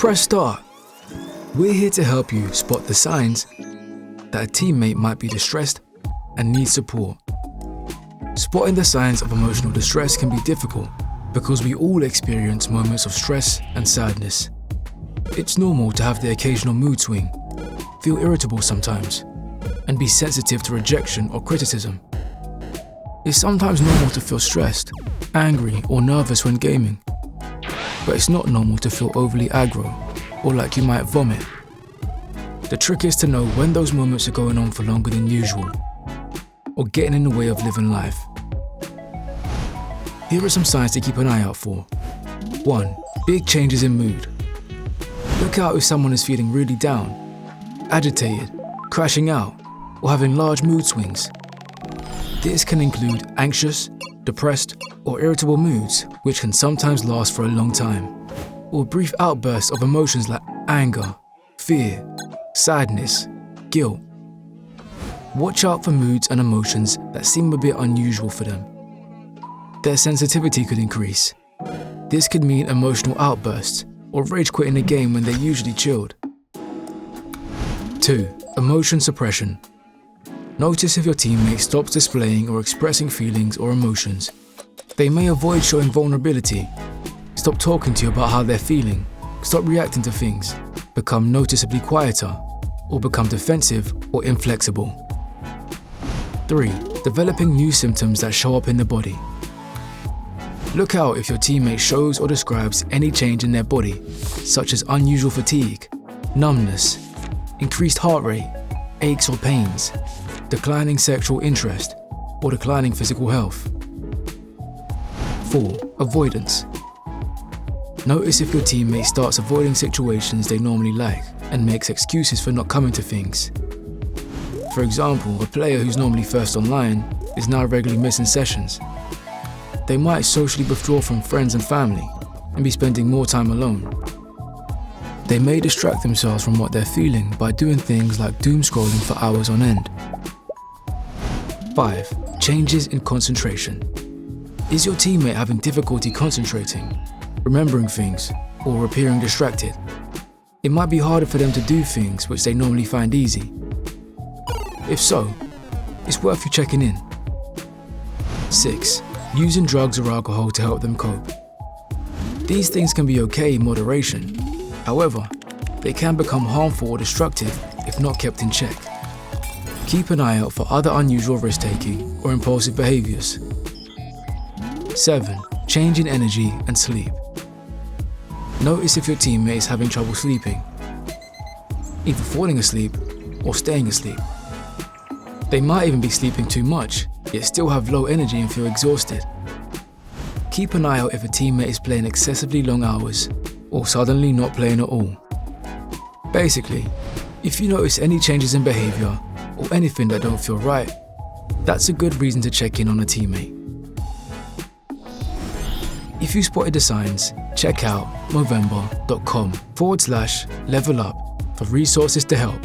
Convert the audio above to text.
Press start. We're here to help you spot the signs that a teammate might be distressed and needs support. Spotting the signs of emotional distress can be difficult because we all experience moments of stress and sadness. It's normal to have the occasional mood swing, feel irritable sometimes, and be sensitive to rejection or criticism. It's sometimes normal to feel stressed, angry, or nervous when gaming, but it's not normal to feel overly aggro or like you might vomit. The trick is to know when those moments are going on for longer than usual or getting in the way of living life. Here are some signs to keep an eye out for. 1. Big changes in mood. Look out if someone is feeling really down, agitated, crashing out, or having large mood swings. This can include anxious, depressed, or irritable moods, which can sometimes last for a long time, or brief outbursts of emotions like anger, fear, sadness, guilt. Watch out for moods and emotions that seem a bit unusual for them. Their sensitivity could increase. This could mean emotional outbursts or rage quitting a game when they're usually chilled. 2. Emotion suppression. Notice if your teammate stops displaying or expressing feelings or emotions. They may avoid showing vulnerability, stop talking to you about how they're feeling, stop reacting to things, become noticeably quieter, or become defensive or inflexible. 3. Developing new symptoms that show up in the body. Look out if your teammate shows or describes any change in their body, such as unusual fatigue, numbness, increased heart rate, aches or pains, declining sexual interest, or declining physical health. 4. Avoidance. Notice if your teammate starts avoiding situations they normally like and makes excuses for not coming to things. For example, a player who's normally first online is now regularly missing sessions. They might socially withdraw from friends and family and be spending more time alone. They may distract themselves from what they're feeling by doing things like doom scrolling for hours on end. 5. Changes in concentration. Is your teammate having difficulty concentrating, remembering things, or appearing distracted? It might be harder for them to do things which they normally find easy. If so, it's worth you checking in. 6. Using drugs or alcohol to help them cope. These things can be okay in moderation. However, they can become harmful or destructive if not kept in check. Keep an eye out for other unusual risk-taking or impulsive behaviors. 7. Change in energy and sleep. Notice if your teammate is having trouble sleeping, either falling asleep or staying asleep. They might even be sleeping too much, yet still have low energy and feel exhausted. Keep an eye out if a teammate is playing excessively long hours or suddenly not playing at all. Basically, if you notice any changes in behavior or anything that don't feel right, that's a good reason to check in on a teammate. If you spotted the signs, check out movember.com/level up for resources to help.